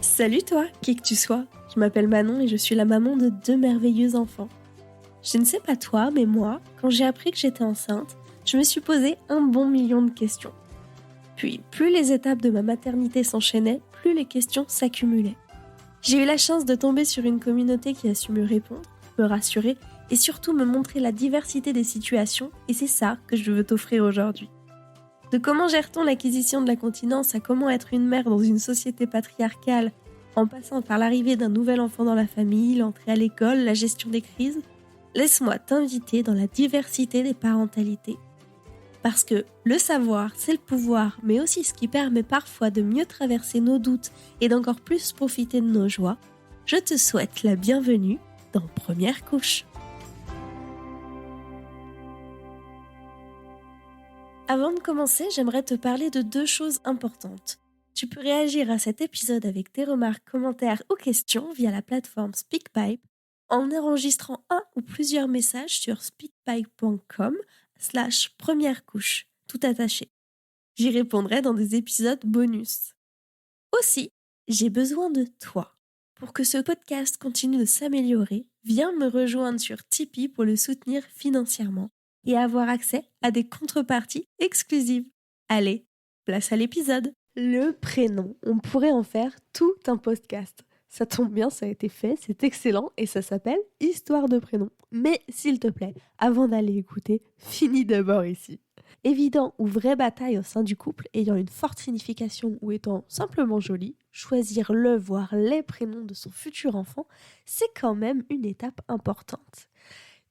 Salut toi, qui que tu sois. Je m'appelle Manon et je suis la maman de 2 merveilleux enfants. Je ne sais pas toi, mais moi, quand j'ai appris que j'étais enceinte, je me suis posé un bon million de questions. Puis, plus les étapes de ma maternité s'enchaînaient, plus les questions s'accumulaient. J'ai eu la chance de tomber sur une communauté qui a su me répondre, me rassurer et surtout me montrer la diversité des situations, et c'est ça que je veux t'offrir aujourd'hui. De comment gère-t-on l'acquisition de la continence à comment être une mère dans une société patriarcale, en passant par l'arrivée d'un nouvel enfant dans la famille, l'entrée à l'école, la gestion des crises, laisse-moi t'inviter dans la diversité des parentalités. Parce que le savoir, c'est le pouvoir, mais aussi ce qui permet parfois de mieux traverser nos doutes et d'encore plus profiter de nos joies. Je te souhaite la bienvenue dans Première Couche. Avant de commencer, j'aimerais te parler de 2 choses importantes. Tu peux réagir à cet épisode avec tes remarques, commentaires ou questions via la plateforme SpeakPipe en enregistrant un ou plusieurs messages sur speakpipe.com/première couche, tout attaché. J'y répondrai dans des épisodes bonus. Aussi, j'ai besoin de toi. Pour que ce podcast continue de s'améliorer, viens me rejoindre sur Tipeee pour le soutenir financièrement et avoir accès à des contreparties exclusives. Allez, place à l'épisode. Le prénom, on pourrait en faire tout un podcast. Ça tombe bien, ça a été fait, c'est excellent et ça s'appelle Histoire de prénom. Mais s'il te plaît, avant d'aller écouter, finis d'abord ici. Évident ou vraie bataille au sein du couple ayant une forte signification ou étant simplement joli, choisir le voire les prénoms de son futur enfant, c'est quand même une étape importante.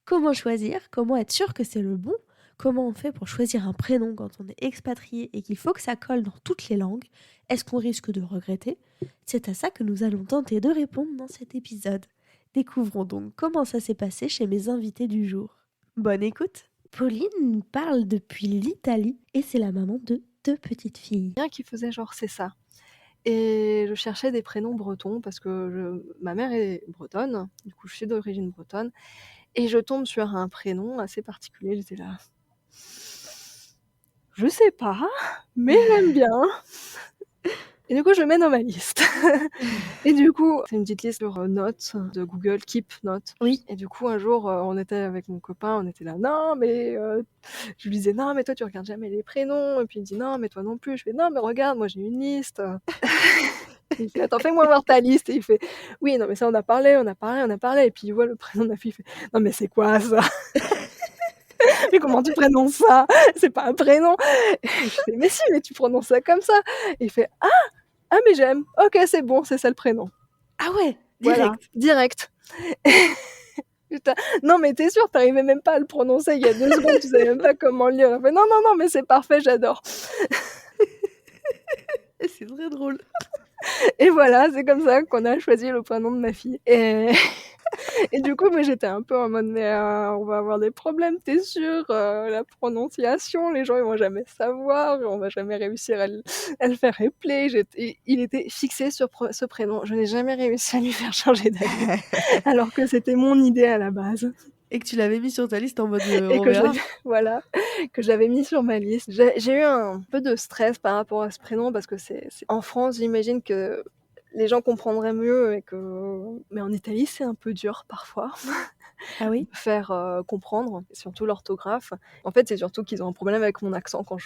Comment choisir? Comment être sûr que c'est le bon? Comment on fait pour choisir un prénom quand on est expatrié et qu'il faut que ça colle dans toutes les langues? Est-ce qu'on risque de regretter? C'est à ça que nous allons tenter de répondre dans cet épisode. Découvrons donc comment ça s'est passé chez mes invités du jour. Bonne écoute! Pauline nous parle depuis l'Italie et c'est la maman de 2 petites filles. Bien qui faisait genre c'est ça. Et je cherchais des prénoms bretons parce que ma mère est bretonne, du coup je suis d'origine bretonne, et je tombe sur un prénom assez particulier, j'étais là. Je sais pas, mais j'aime bien. Et du coup je le mets dans ma liste. Et du coup, c'est une petite liste sur Notes de Google, Keep Notes. Oui. Et du coup un jour on était avec mon copain, on était là, non mais je lui disais non mais toi tu regardes jamais les prénoms, et puis il me dit non mais toi non plus, je fais non mais regarde moi j'ai une liste. Il fait attends fais-moi voir ta liste, et il fait oui non mais ça on a parlé, et puis il voit le prénom de ma fille, il fait non mais c'est quoi ça? Mais comment tu prononces ça? C'est pas un prénom. Et je fais mais si, mais tu prononces ça comme ça. Et il fait ah mais j'aime, ok c'est bon, c'est ça le prénom. Ah ouais, Voilà, direct. Putain, non mais t'es sûre, t'arrivais même pas à le prononcer il y a 2 secondes, tu savais même pas comment le lire. Elle fait non non non mais c'est parfait, j'adore. C'est très drôle. Et voilà, c'est comme ça qu'on a choisi le prénom de ma fille. Et du coup, moi j'étais un peu en mode mais on va avoir des problèmes, t'es sûre? La prononciation, les gens ils vont jamais savoir, on va jamais réussir à le faire épeler. Il était fixé sur ce prénom. Je n'ai jamais réussi à lui faire changer d'avis, alors que c'était mon idée à la base. Et que tu l'avais mis sur ta liste en mode Et on que verra. voilà, que j'avais mis sur ma liste. J'ai eu un peu de stress par rapport à ce prénom parce que c'est en France, j'imagine que les gens comprendraient mieux, mais en Italie, c'est un peu dur parfois Ah oui? de faire comprendre, surtout l'orthographe. En fait, c'est surtout qu'ils ont un problème avec mon accent quand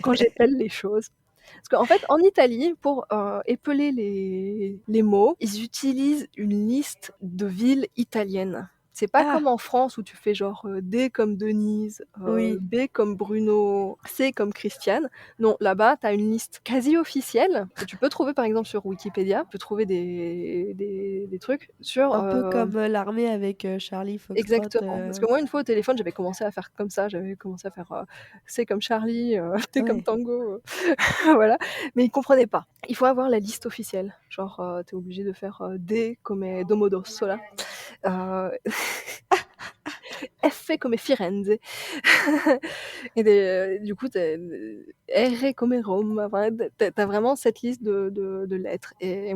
quand j'épelle les choses. Parce qu'en fait, en Italie, pour épeler les mots, ils utilisent une liste de villes italiennes. C'est pas Ah comme en France où tu fais genre D comme Denise, oui. B comme Bruno, C comme Christiane. Non, là-bas, tu as une liste quasi officielle que tu peux trouver par exemple sur Wikipédia. Tu peux trouver des trucs sur... Un peu comme l'armée avec Charlie Foxtrot. Exactement. Parce que moi, une fois au téléphone, j'avais commencé à faire comme ça. J'avais commencé à faire C comme Charlie, T comme Ouais. Tango. Voilà. Mais ils comprenaient pas. Il faut avoir la liste officielle. Genre, t'es obligé de faire D comme Domodossola. F comme Firenze. Et du coup, R comme Rome. Enfin, t'as vraiment cette liste de lettres. Et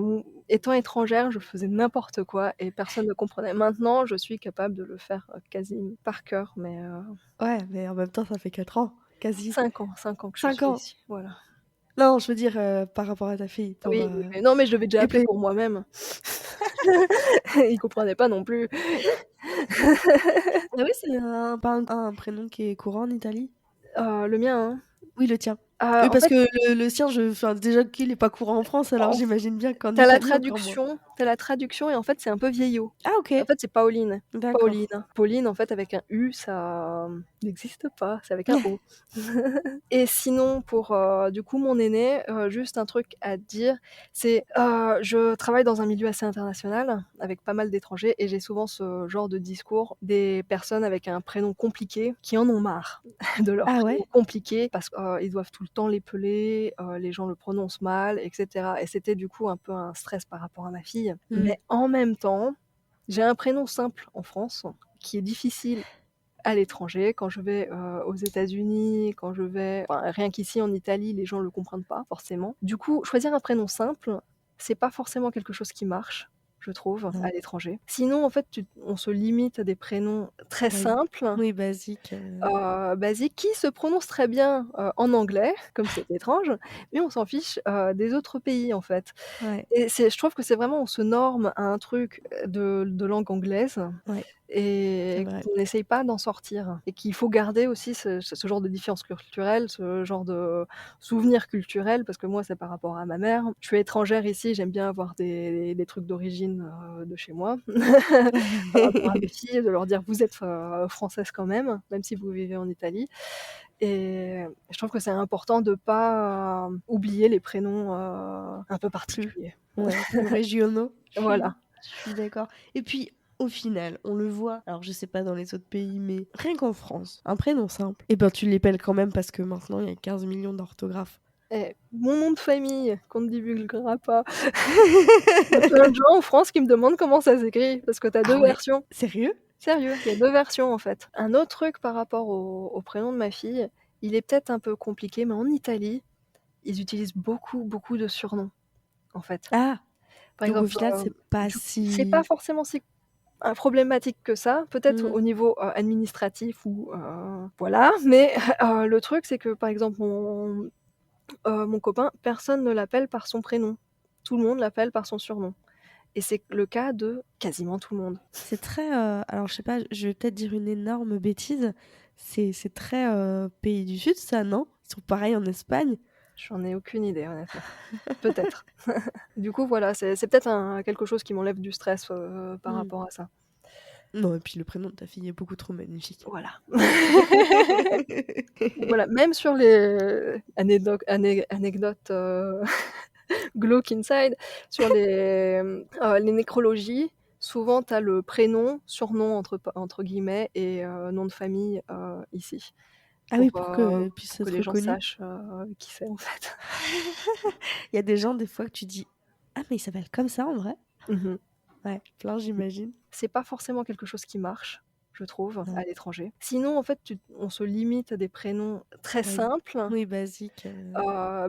étant étrangère, je faisais n'importe quoi et personne ne comprenait. Maintenant, je suis capable de le faire quasi par cœur, mais Ouais, mais en même temps, ça fait 4 ans, quasi. 5 ans que je 5 suis ans. ici. Voilà. Non, je veux dire, par rapport à ta fille pour, Oui, oui, mais non, mais je l'avais déjà et appelé puis pour moi-même. Il comprenait pas non plus. ah oui, c'est un prénom qui est courant en Italie? Le mien, hein? Oui, le tien. Oui, En parce fait, que le sien, enfin, déjà qu'il est pas courant en France, alors en j'imagine bien qu'en Tu la Italie encore moins. traduction tu la traduction et en fait, c'est un peu vieillot. Ah En OK, fait, c'est Pauline. Pauline. d'accord. Pauline, en fait, avec un U, ça, n'existe pas, c'est avec un O. Et sinon pour, du coup, mon aîné, juste un truc à dire, c'est, je travaille dans un milieu assez international, avec pas mal d'étrangers et j'ai souvent ce genre de discours des personnes avec un prénom compliqué qui en ont marre de leur Ah prénom ouais? compliqué parce qu'ils doivent tout le temps l'épeler, les gens le prononcent mal et cetera et c'était du coup un peu un stress par rapport à ma fille. Mmh. Mais en même temps, j'ai un prénom simple en France qui est difficile à l'étranger, quand je vais, aux États-Unis, quand je vais enfin, rien qu'ici en Italie, les gens le comprennent pas forcément. Du coup, choisir un prénom simple, c'est pas forcément quelque chose qui marche, je trouve, à Non. l'étranger. Sinon, en fait, on se limite à des prénoms très Basi simples, oui, basique, basiques, qui se prononcent très bien, en anglais, comme c'est étrange, mais on s'en fiche, des autres pays, en fait. ouais, Et je trouve que c'est vraiment on se norme à un truc, de langue anglaise ouais, c'est et vrai. qu'on n'essaye pas d'en sortir et qu'il faut garder aussi ce genre de différence culturelle, ce genre de souvenir culturel parce que moi, c'est par rapport à ma mère. Je suis étrangère ici, j'aime bien avoir des trucs d'origine, de chez moi. Par rapport à mes filles, de leur dire: «Vous êtes, françaises quand même, même si vous vivez en Italie» et je trouve que c'est important de pas, oublier les prénoms, un peu Plus particuliers. ouais, plus régionaux. Voilà. Je suis d'accord et puis, au final, on le voit, alors je sais pas dans les autres pays, mais rien qu'en France, un prénom simple, et ben, tu l'épelles quand même parce que maintenant il y a 15 millions d'orthographes. Et mon nom de famille, qu'on ne divulguera pas. Il y a plein de gens en France qui me demandent comment ça s'écrit, parce que tu as Ah 2 ouais? versions. Sérieux? Sérieux, il y a 2 versions, en fait. Un autre truc par rapport au prénom de ma fille, il est peut-être un peu compliqué, mais en Italie, ils utilisent beaucoup, beaucoup de surnoms, en fait. Ah! Par Donc au exemple, final, c'est pas c'est pas si forcément si problématique que ça, peut-être mmh. au niveau, administratif ou, voilà, mais le truc, c'est que, par exemple, mon copain, personne ne l'appelle par son prénom. Tout le monde l'appelle par son surnom et c'est le cas de quasiment tout le monde. C'est très, alors je sais pas, je vais peut-être dire une énorme bêtise, c'est très, pays du sud ça, non? Ils sont pareils en Espagne? J'en ai aucune idée honnêtement. Peut-être. Du coup, voilà, c'est peut-être quelque chose qui m'enlève du stress, par Mmh. rapport à ça. Non et puis le prénom de ta fille est beaucoup trop magnifique. Voilà. Voilà, même sur les anecdotes, glauques inside, sur les nécrologies, souvent tu as le prénom, surnom entre guillemets et nom de famille, ici. Ah oui, pour Pour que être les gens reconnu? sachent, qui c'est en fait. Il y a des gens des fois que tu dis: «Ah mais il s'appelle comme ça en vrai?» Mmh mh. Ouais, plein j'imagine. C'est pas forcément quelque chose qui marche, je trouve, Non, à l'étranger. Sinon, en fait, on se limite à des prénoms très basi simples, oui basique,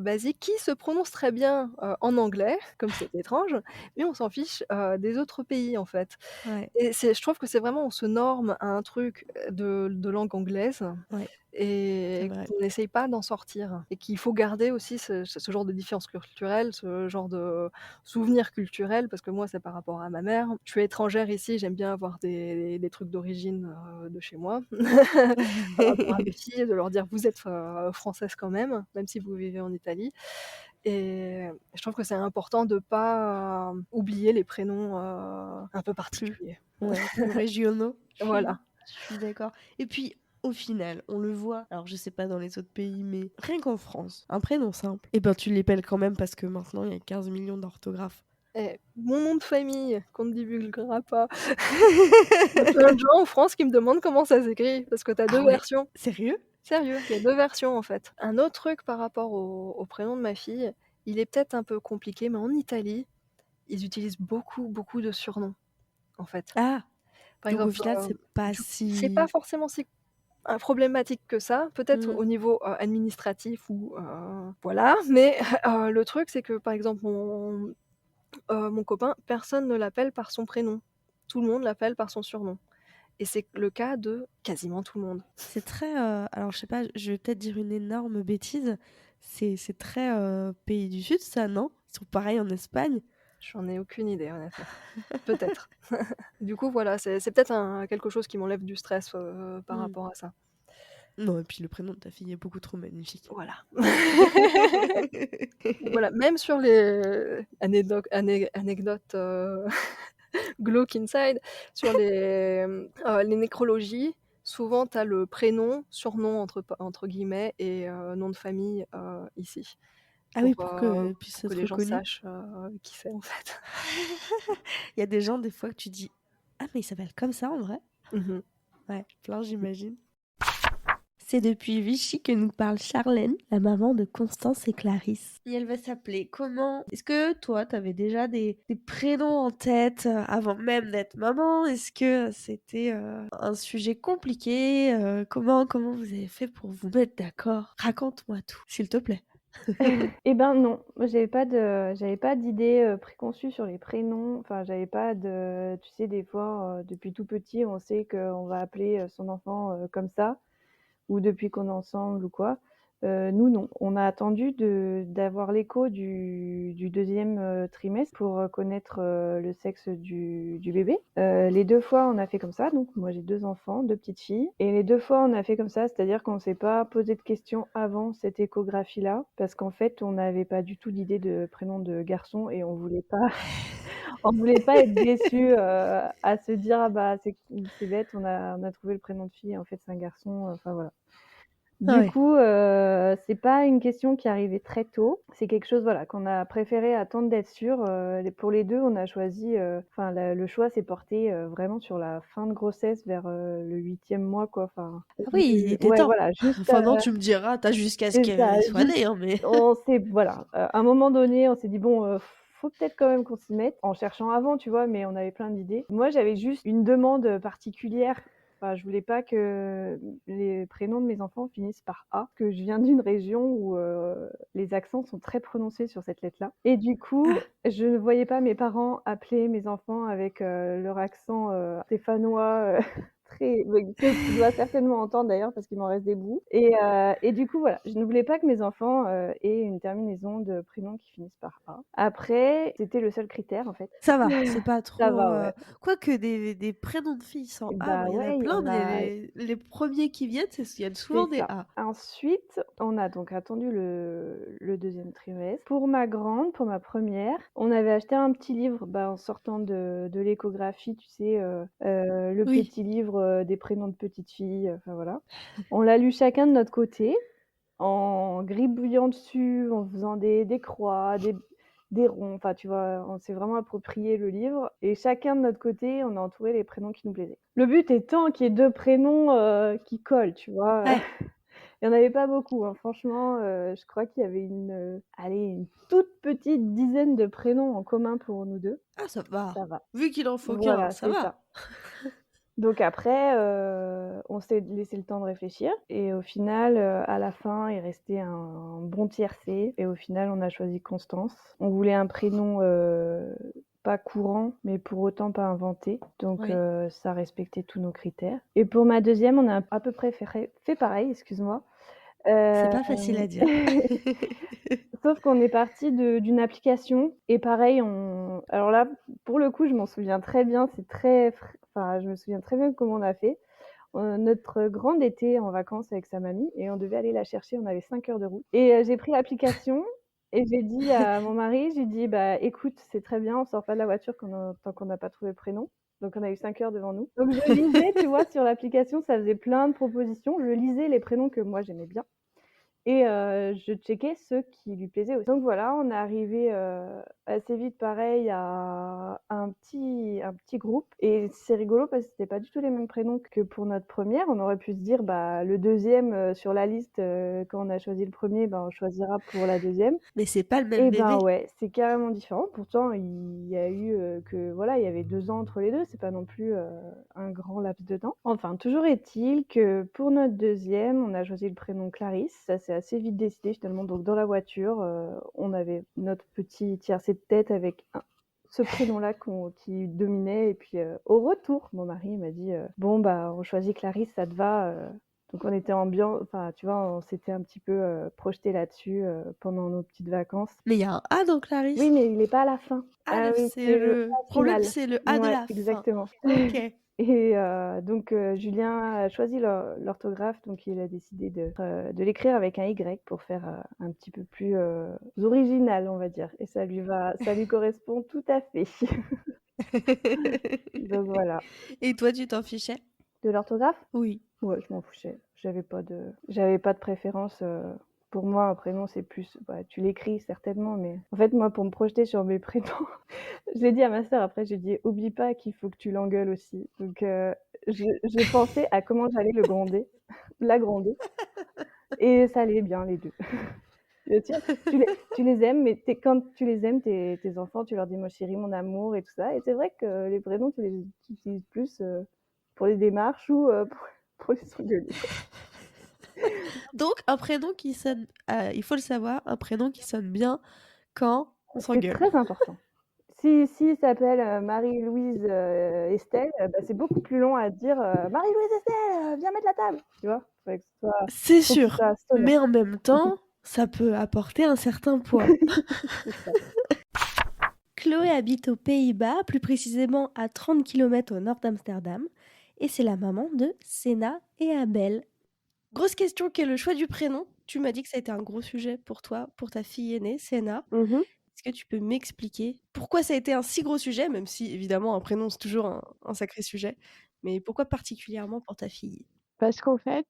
basiques, qui se prononcent très bien, en anglais, comme c'est étrange, mais on s'en fiche, des autres pays, en fait. ouais, Et je trouve que c'est vraiment on se norme à un truc, de langue anglaise ouais, c'est et vrai. qu'on n'essaye pas d'en sortir et qu'il faut garder aussi ce genre de différence culturelle, ce genre de souvenir culturel parce que moi, c'est par rapport à ma mère. Je suis étrangère ici, j'aime bien avoir des trucs d'origine, de chez moi. Par rapport à mes filles, de leur dire: «Vous êtes, françaises quand même, même si vous vivez en Italie» et je trouve que c'est important de pas, oublier les prénoms, un peu Plus particuliers. ouais, plus régionaux. Voilà. Je suis d'accord et puis, au final, on le voit, alors je sais pas dans les autres pays, mais rien qu'en France, un prénom simple, et ben, tu l'épelles quand même parce que maintenant il y a 15 millions d'orthographes. Et mon nom de famille, qu'on ne divulguera pas. Il y a plein de gens en France qui me demandent comment ça s'écrit, parce que tu as Ah 2 ouais? versions. Sérieux? Sérieux, il y a 2 versions, en fait. Un autre truc par rapport au prénom de ma fille, il est peut-être un peu compliqué, mais en Italie, ils utilisent beaucoup, beaucoup de surnoms, en fait. Ah! Par Donc au exemple, final, c'est pas c'est pas si forcément si problématique que ça, peut-être mmh, au niveau, administratif ou, voilà, mais le truc, c'est que, par exemple, mon copain, personne ne l'appelle par son prénom. Tout le monde l'appelle par son surnom et c'est le cas de quasiment tout le monde. c'est très, alors je sais pas, je vais peut-être dire une énorme bêtise, C'est très, pays du sud ça, non? Ils sont pareils en Espagne? J'en ai aucune idée honnêtement. Peut-être. Du coup voilà, c'est peut-être quelque chose qui m'enlève du stress, par Mmh. rapport à ça. Non et puis le prénom de ta fille est beaucoup trop magnifique. Voilà. Voilà, même sur les anecdotes, glauques inside, sur les nécrologies, souvent tu as le prénom, surnom entre guillemets et nom de famille, ici, Ah oui, pour que puisse pour que être les gens reconnu? sachent, qui c'est en fait. Il y a des gens des fois que tu dis: «Ah mais il s'appelle comme ça en vrai?» Mmh mh. Ouais, plein j'imagine. C'est depuis Vichy que nous parle Charlène, la maman de Constance et Clarisse. Et elle va s'appeler comment? Est-ce que toi, tu avais déjà des prénoms en tête, avant même d'être maman? Est-ce que c'était, un sujet compliqué? Comment vous avez fait pour vous mettre d'accord? Raconte-moi tout, s'il te plaît. Eh ben non, moi j'avais pas d'idée, préconçue sur les prénoms. Enfin, j'avais pas de tu sais, des fois, depuis tout petit, on sait qu'on va appeler, son enfant, comme ça ou depuis qu'on est ensemble ou quoi. Nous non, on a attendu d'avoir l'écho du 2e, trimestre pour, connaître, le sexe du bébé. Les 2 fois, on a fait comme ça, donc moi j'ai 2 enfants, 2 petites filles et les 2 fois, on a fait comme ça, c'est-à-dire qu'on s'est pas posé de questions avant cette échographie-là parce qu'en fait, on n'avait pas du tout d'idée de prénom de garçon et on voulait pas être déçus, à se dire: «Ah bah, c'est bête, on a trouvé le prénom de fille, en fait, c'est un garçon», enfin voilà. Ah Du ouais. coup, c'est pas une question qui est arrivée très tôt. C'est quelque chose, voilà, qu'on a préféré attendre d'être sûr. Pour les 2, on a choisi, enfin le choix s'est porté, vraiment sur la fin de grossesse vers, le 8e mois, quoi, enfin, Ah oui, il était ouais, temps. voilà, juste, Enfin non, tu me diras, tu as jusqu'à ce c'est ça, qu'il soit juste né, hein, mais on s'est voilà, à un moment donné, on s'est dit: «Bon, faut peut-être quand même qu'on s'y mette», en cherchant avant, tu vois? Mais on avait plein d'idées. Moi, j'avais juste une demande, particulière. Enfin, je voulais pas que les prénoms de mes enfants finissent par A, que je viens d'une région où, les accents sont très prononcés sur cette lettre-là et du coup, ah, je ne voyais pas mes parents appeler mes enfants avec, leur accent, stéphanois, très oui, que tu dois certainement entendre d'ailleurs parce qu'il m'en reste des bouts et du coup, voilà, je ne voulais pas que mes enfants, aient une terminaison de prénom qui finisse par A. Après, c'était le seul critère, en fait. ça va, c'est pas Ça trop, va, ouais. quoique des prénoms de filles sans A, Bah, moi, il y en a ouais, il y plein, en mais a les 1ers qui viennent, il y a c'est souvent des ça. A. Ensuite, on a donc attendu le 2e trimestre. Pour ma grande, pour ma première, on avait acheté un petit livre, bah, en sortant de l'échographie, tu sais, le Oui. petit livre, des prénoms de petites filles, enfin voilà. On l'a lu chacun de notre côté, en gribouillant dessus, en faisant des croix, des ronds, enfin tu vois? On s'est vraiment approprié le livre et chacun de notre côté, on a entouré les prénoms qui nous plaisaient. Le but étant qu'il y ait 2 prénoms, qui collent, tu vois? Ouais. Il y en avait pas beaucoup, hein, franchement, je crois qu'il y avait allez, une toute petite dizaine de prénoms en commun pour nous 2. Ah ça va. Ça va. Vu qu'il en faut qu'un, Voilà, ça c'est va. ça. Donc après, on s'est laissé le temps de réfléchir et au final, à la fin, il restait un bon tiercé et au final, on a choisi Constance. On voulait un prénom, pas courant, mais pour autant pas inventé, donc Oui. ça respectait tous nos critères et pour ma deuxième, on a à peu près fait pareil, excuse-moi. C'est pas facile à dire. Sauf qu'on est partis d'une application et pareil, alors là, pour le coup, je m'en souviens très bien, c'est très fr enfin, je me souviens très bien de comment on a fait. Notre grande était en vacances avec sa mamie et on devait aller la chercher, on avait 5 heures de route et j'ai pris l'application et j'ai dit à mon mari, j'ai dit: «Bah, écoute, c'est très bien, on sort pas de la voiture tant qu'on n'a pas trouvé le prénom». Donc on a eu 5 heures devant nous. Donc je lisais, tu vois, sur l'application, ça faisait plein de propositions. Je lisais les prénoms que moi j'aimais bien et je checkais ceux qui lui plaisaient aussi. Donc voilà, on est arrivés, assez vite pareil à un petit groupe et c'est rigolo parce que c'était pas du tout les mêmes prénoms que pour notre première. On aurait pu se dire, bah, le deuxième sur la liste, quand on a choisi le premier, ben, on choisira pour la deuxième. Mais c'est pas le même Et ben, bébé. ouais, c'est carrément différent. Pourtant, il y a eu, que voilà, il y avait 2 ans entre les 2. C'est pas non plus, un grand laps de temps. Enfin, toujours est-il que pour notre deuxième, on a choisi le prénom Clarisse. Ça s'est assez vite décidé finalement. Donc dans la voiture, on avait notre petit tiercé de tête avec ce prénom-là qui dominait et puis, au retour, mon mari m'a dit: «Bon, bah, on choisit Clarisse, ça te va?» Donc on était enfin tu vois, on s'était un petit peu projeté là-dessus pendant nos petites vacances. Mais il y a un A dans Oui, Clarisse. mais il est pas à la fin. Ah Aleph, oui, c'est c'est le le A problème, final. c'est le A de Ouais, la fin. exactement. Ok. Et donc Julien a choisi l'orthographe, donc il a décidé de l'écrire avec un Y pour faire un petit peu plus original, on va dire. Et ça lui correspond tout à fait. Donc voilà. Et toi, tu t'en fichais? De l'orthographe? Oui. Ouais, je m'en fichais. J'avais pas de préférence. Pour moi, un prénom, c'est plus. Bah, tu l'écris certainement, mais en fait, moi, pour me projeter sur mes prénoms, je l'ai dit à ma sœur après, j'ai dit, oublie pas qu'il faut que tu l'engueules aussi. Donc, j'ai pensé à comment j'allais la gronder, et ça allait bien, les deux. Tu les aimes, mais quand tu les aimes, tes enfants, tu leur dis, moi, chérie, mon amour, et tout ça. Et c'est vrai que les prénoms, tu les utilises plus pour les démarches ou pour les engueuler. Donc, un prénom qui sonne, il faut le savoir, un prénom qui sonne bien quand on C'est s'engueule. très important. Si s'appelle Marie-Louise Estelle, bah, c'est beaucoup plus long à dire Marie-Louise Estelle, viens mettre la table. Tu vois? C'est Faut que ce sûr, soit sonore. mais en même temps, ça peut apporter un certain poids. C'est ça. Chloé habite aux Pays-Bas, plus précisément à 30 km au nord d'Amsterdam, et c'est la maman de Senna et Abel. Grosse question, quel est le choix du prénom? Tu m'as dit que ça a été un gros sujet pour toi, pour ta fille aînée, Senna. Mhm. Est-ce que tu peux m'expliquer pourquoi ça a été un si gros sujet, même si évidemment un prénom c'est toujours un sacré sujet, mais pourquoi particulièrement pour ta fille? Parce qu'en fait,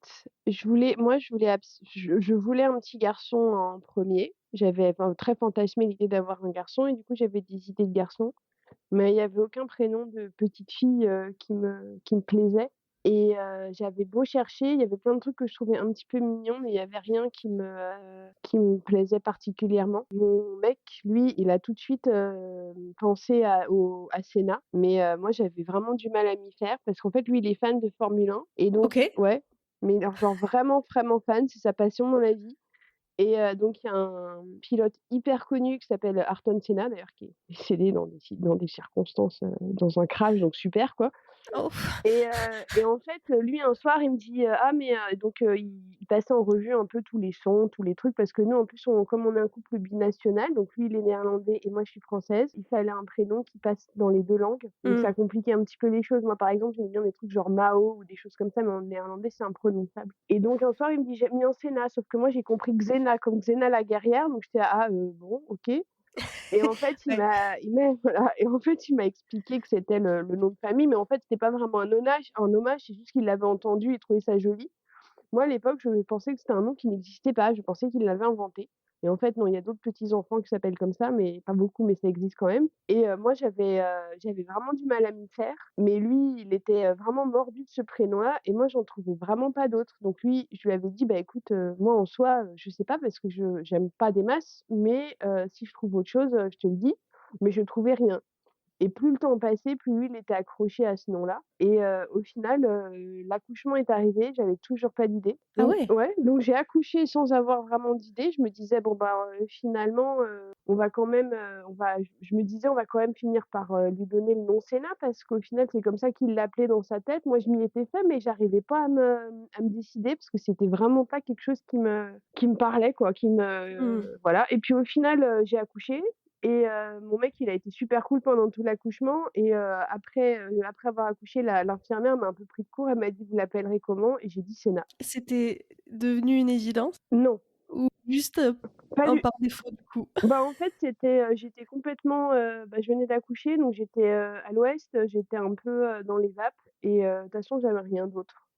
je voulais un petit garçon en premier. J'avais très fantasmé l'idée d'avoir un garçon et du coup, j'avais des idées de garçon, mais il y avait aucun prénom de petite fille, qui me plaisait et j'avais beau chercher, il y avait plein de trucs que je trouvais un petit peu mignons, mais il y avait rien qui me plaisait particulièrement. Mon mec, lui, il a tout de suite, pensé à Senna, mais moi, j'avais vraiment du mal à m'y faire parce qu'en fait, lui, il est fan de Formule 1 et donc Ok. ouais, mais alors genre vraiment, vraiment fan, c'est sa passion dans la vie et donc il y a un pilote hyper connu qui s'appelle Ayrton Senna d'ailleurs qui est décédé dans des circonstances, dans un crash, donc super quoi. Oh. Et en fait, lui un soir il me dit, «Ah mais» donc il passait en revue un peu tous les sons, tous les trucs parce que nous en plus comme on est un couple binational, donc lui il est néerlandais et moi je suis française, il fallait un prénom qui passe dans les 2 langues, donc Mm. ça compliquait un petit peu les choses. Moi par exemple, j'aimais bien des trucs genre Mao ou des choses comme ça, mais en néerlandais c'est imprononçable et donc un soir il me dit: «J'ai mis un Senna», sauf que moi j'ai compris Xena comme Xena la guerrière, donc j'étais là: «Ah bon OK». Et en fait, Ouais. voilà et en fait, il m'a expliqué que c'était le nom de famille, mais en fait, c'était pas vraiment un hommage, c'est juste qu'il l'avait entendu et trouvait ça joli. Moi, à l'époque, je pensais que c'était un nom qui n'existait pas, je pensais qu'il l'avait inventé et en fait, non, il y a d'autres petits enfants qui s'appellent comme ça, mais pas beaucoup, mais ça existe quand même et moi, j'avais vraiment du mal à m'y faire, mais lui, il était, vraiment mordu de ce prénom-là et moi, j'en trouvais vraiment pas d'autres. Donc lui, je lui avais dit: «Bah, écoute, moi, en soi, je sais pas parce que je j'aime pas des masses, mais si je trouve autre chose, je te le dis». Mais je trouvais rien. Et plus le temps passait, plus lui, il était accroché à ce nom-là et au final, l'accouchement est arrivé, j'avais toujours pas d'idée. Ah Donc ouais. ouais, donc j'ai accouché sans avoir vraiment d'idée. Je me disais: «Bon, bah, finalement, on va quand même, on va» je me disais: «On va quand même finir par, lui donner le nom Sénat» parce qu'au final, c'est comme ça qu'il l'appelait dans sa tête. Moi, je m'y étais fait, mais j'arrivais pas à me décider parce que c'était vraiment pas quelque chose qui me parlait quoi, Mm. voilà et puis au final, j'ai accouché et mon mec, il a été super cool pendant tout l'accouchement et après avoir accouché, l'infirmière m'a un peu pris de court. Elle m'a dit: «Vous l'appellerez comment?» et j'ai dit: «Senna». C'était devenu une évidence Non, ou juste pas un du par défaut du coup? bah, en fait, j'étais complètement, bah, je venais d'accoucher donc j'étais, à l'ouest, j'étais un peu, dans les vapes et de toute façon, j'avais rien d'autre.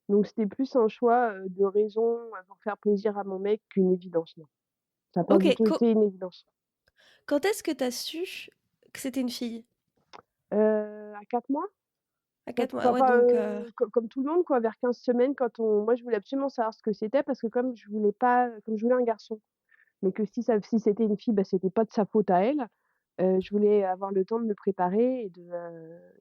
Donc c'était plus un choix, de raison, pour faire plaisir à mon mec qu'une évidence, non. Ça a pas Ok. du tout été une évidence. Quand est-ce que tu as su que c'était une fille? À 4 mois? À Peut-être 4 mois. Ah ouais, enfin, donc comme tout le monde quoi, vers 15 semaines moi je voulais absolument savoir ce que c'était parce que comme je voulais un garçon, mais que si c'était une fille, bah, c'était pas de sa faute à elle, je voulais avoir le temps de me préparer et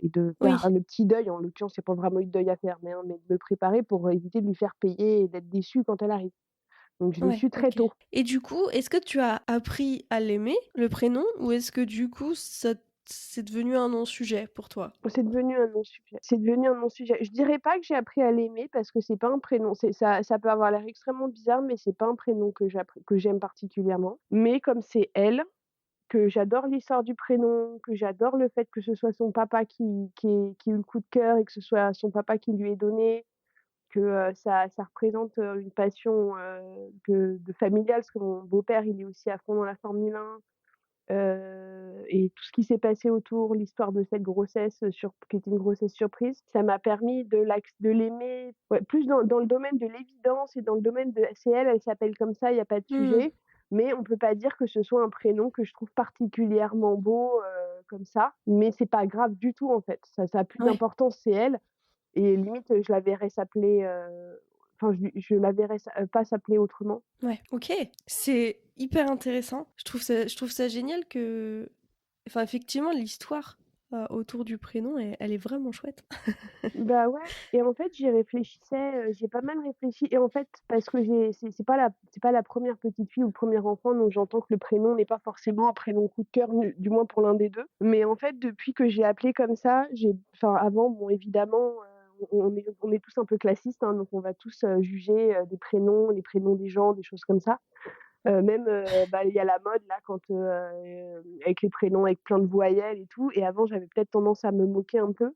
de faire oui. le petit deuil. En l'occurrence, il y a pas vraiment eu de deuil à faire, mais de me préparer pour éviter de lui faire payer et d'être déçue quand elle arrive. Donc je l'ai Ouais, su très OK. tôt. Et du coup, est-ce que tu as appris à l'aimer, le prénom, ou est-ce que du coup, c'est devenu un non-sujet pour toi. C'est devenu un non-sujet. C'est devenu un non-sujet. Je dirais pas que j'ai appris à l'aimer parce que c'est pas un prénom. Ça peut avoir l'air extrêmement bizarre, mais c'est pas un prénom que j'aime particulièrement. Mais comme c'est elle, que j'adore l'histoire du prénom, que j'adore le fait que ce soit son papa qui ait eu le coup de cœur et que ce soit son papa qui lui ait donné, que ça représente une passion de familiale, parce que mon beau-père, il est aussi à fond dans la Formule 1. Et tout ce qui s'est passé autour, l'histoire de cette grossesse qui était une grossesse surprise, ça m'a permis de l'aimer plus dans le domaine de l'évidence et dans le domaine de c'est elle, elle s'appelle comme ça, il n'y a pas de sujet. Mais on peut pas dire que ce soit un prénom que je trouve particulièrement beau comme ça. Mais c'est pas grave du tout en fait. Ça a plus d'importance, c'est elle. Et limite, je la verrais s'appeler. Enfin, je la verrais pas s'appeler autrement. Ouais, ok. C'est hyper intéressant. Je trouve ça génial que... Enfin, effectivement, l'histoire autour du prénom, elle est vraiment chouette. Bah ouais, et en fait, j'y réfléchissais, j'ai pas mal réfléchi et en fait, parce que c'est pas la première petite fille ou le premier enfant, donc j'entends que le prénom n'est pas forcément un prénom coup de cœur, du moins pour l'un des deux. Mais en fait, depuis que j'ai appelé comme ça, enfin avant, bon évidemment, on est tous un peu classistes, hein, donc on va tous juger des prénoms, les prénoms des gens, des choses comme ça. Même, il y a la mode là quand, avec les prénoms avec plein de voyelles et tout, et avant j'avais peut-être tendance à me moquer un peu.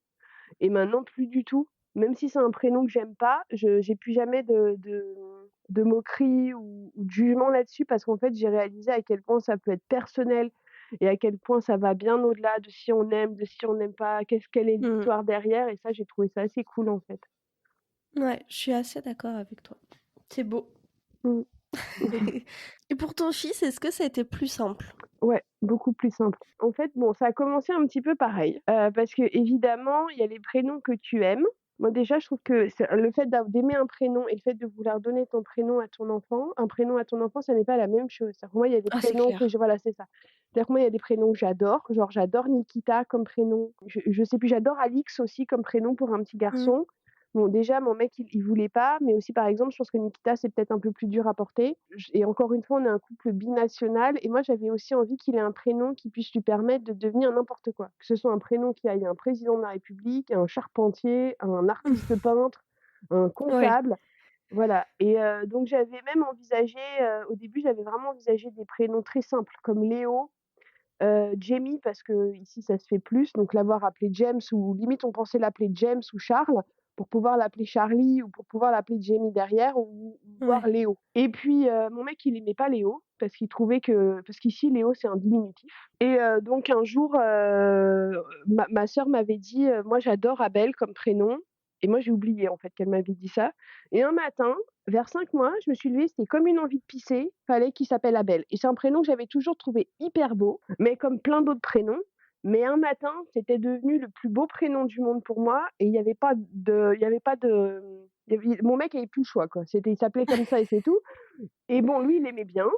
Et maintenant, plus du tout. Même si c'est un prénom que j'aime pas, j'ai plus jamais de moquerie ou de jugement là-dessus parce qu'en fait, j'ai réalisé à quel point ça peut être personnel et à quel point ça va bien au-delà de si on aime, de si on n'aime pas, quelle est l'histoire derrière. Et ça, j'ai trouvé ça assez cool en fait. Ouais, je suis assez d'accord avec toi. C'est beau. Mmh. Et pour ton fils, est-ce que ça a été plus simple? Ouais, beaucoup plus simple. En fait, bon, ça a commencé un petit peu pareil, parce qu'évidemment, il y a les prénoms que tu aimes. Moi, déjà, je trouve que le fait d'aimer un prénom et le fait de vouloir donner ton prénom à ton enfant, un prénom à ton enfant, ça n'est pas la même chose. C'est-à-dire que moi, il y a des Ah, c'est prénoms clair. voilà, c'est ça. C'est-à-dire que moi, il y a des prénoms que j'adore, genre j'adore Nikita comme prénom. Je sais plus, j'adore Alix aussi comme prénom pour un petit garçon. Bon, déjà, mon mec, il voulait pas, mais aussi, par exemple, je pense que Nikita, c'est peut-être un peu plus dur à porter. Et encore une fois, on est un couple binational. Et moi, j'avais aussi envie qu'il ait un prénom qui puisse lui permettre de devenir n'importe quoi. Que ce soit un prénom qui aille un président de la République, un charpentier, un artiste peintre, un comptable. Voilà. Et donc, j'avais même envisagé, au début, j'avais vraiment envisagé des prénoms très simples, comme Léo, Jamie, parce que ici ça se fait plus, donc l'avoir appelé James, ou limite on pensait l'appeler James ou Charles, pour pouvoir l'appeler Charlie ou pour pouvoir l'appeler Jamie derrière, ou voir Léo. Et puis mon mec il aimait pas Léo, parce qu'il trouvait parce qu'ici Léo c'est un diminutif. Et donc un jour, ma sœur m'avait dit, moi j'adore Abel comme prénom, et moi j'ai oublié en fait qu'elle m'avait dit ça. Et un matin, vers 5 mois, je me suis levée, c'était comme une envie de pisser, fallait qu'il s'appelle Abel. Et c'est un prénom que j'avais toujours trouvé hyper beau, mais comme plein d'autres prénoms. Mais un matin, c'était devenu le plus beau prénom du monde pour moi, et il y avait pas de, mon mec avait plus le choix, quoi. Il s'appelait comme ça et c'est tout. Et bon, lui, il aimait bien.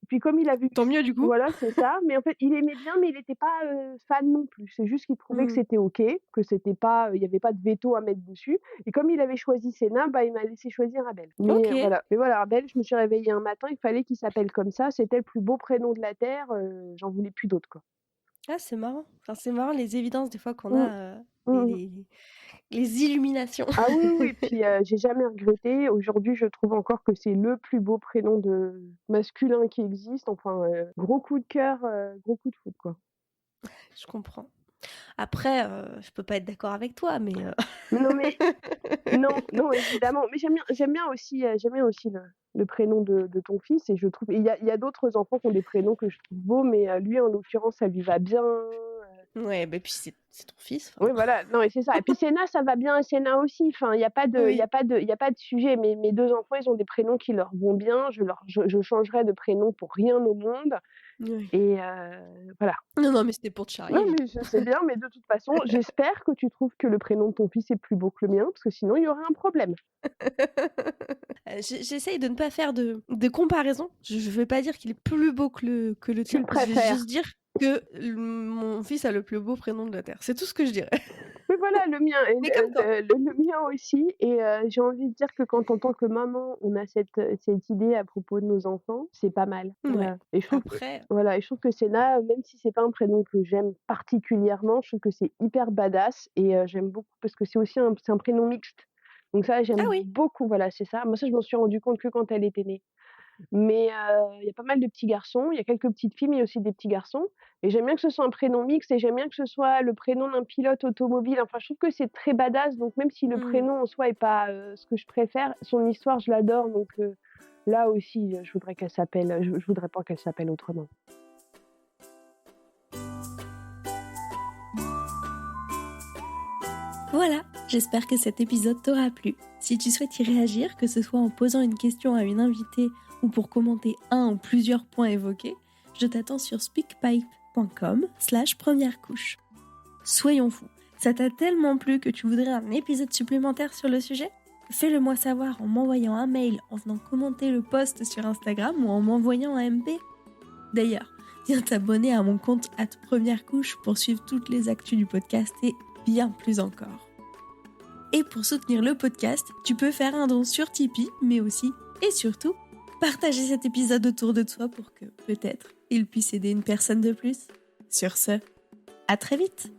Puis comme il a vu, Tant mieux du coup. voilà, c'est ça. Mais en fait, il aimait bien, mais il n'était pas fan non plus. C'est juste qu'il trouvait que c'était ok, que c'était pas, il y avait pas de veto à mettre dessus. Et comme il avait choisi Sénat, il m'a laissé choisir Abel. Mais voilà, Abel, je me suis réveillée un matin, il fallait qu'il s'appelle comme ça. C'était le plus beau prénom de la terre. J'en voulais plus d'autres, quoi. Ah, c'est marrant. Enfin, c'est marrant les évidences des fois qu'on a, les illuminations. Ah oui, puis j'ai jamais regretté. Aujourd'hui, je trouve encore que c'est le plus beau prénom de masculin qui existe. Enfin, gros coup de cœur, gros coup de foot, quoi. Je comprends. Après, je peux pas être d'accord avec toi, mais... Non, mais non, évidemment. Mais j'aime bien aussi le prénom de ton fils, et je trouve il y a d'autres enfants qui ont des prénoms que je trouve beaux, mais lui, en l'occurrence, ça lui va bien. Ouais, bah puis c'est ton fils. Oui, voilà. Non, et c'est ça. Et puis Sénat, ça va bien à Sénat aussi. Enfin, il y a pas de sujet. Mes 2 enfants, ils ont des prénoms qui leur vont bien. Je changerais de prénom pour rien au monde. Et voilà. Non, mais c'était pour te charrier. Non, mais je sais bien, mais de toute façon, j'espère que tu trouves que le prénom de ton fils est plus beau que le mien, parce que sinon, il y aurait un problème. J'essaye de ne pas faire de comparaison. Je vais pas dire qu'il est plus beau que le tien. Je vais juste dire que mon fils a le plus beau prénom de la Terre. C'est tout ce que je dirais. Oui, voilà, le mien et Mais comme toi. le mien aussi et j'ai envie de dire que quand en tant que maman, on a cette idée à propos de nos enfants, c'est pas mal. Ouais. Voilà et je trouve que Après, voilà et je trouve que c'est là, même si c'est pas un prénom que j'aime particulièrement, je trouve que c'est hyper badass et j'aime beaucoup parce que c'est aussi c'est un prénom mixte. Donc ça, j'aime ah oui, beaucoup, voilà, c'est ça. Moi, ça, je m'en suis rendu compte que quand elle était née. Mais il y a pas mal de petits garçons, il y a quelques petites filles, mais il y a aussi des petits garçons et j'aime bien que ce soit un prénom mixte et j'aime bien que ce soit le prénom d'un pilote automobile. Enfin, je trouve que c'est très badass, donc même si le prénom en soi est pas, ce que je préfère, son histoire, je l'adore donc là aussi, je voudrais qu'elle s'appelle je voudrais pas qu'elle s'appelle autrement. Voilà, j'espère que cet épisode t'aura plu. Si tu souhaites y réagir, que ce soit en posant une question à une invitée ou pour commenter un ou plusieurs points évoqués, je t'attends sur speakpipe.com/première couche. Soyons fous, ça t'a tellement plu que tu voudrais un épisode supplémentaire sur le sujet ? Fais-le moi savoir en m'envoyant un mail, en venant commenter le post sur Instagram ou en m'envoyant un MP. D'ailleurs, viens t'abonner à mon compte @premièrecouche pour suivre toutes les actus du podcast et bien plus encore. Et pour soutenir le podcast, tu peux faire un don sur Tipeee, mais aussi et surtout, partager cet épisode autour de toi pour que, peut-être, il puisse aider une personne de plus. Sur ce, à très vite!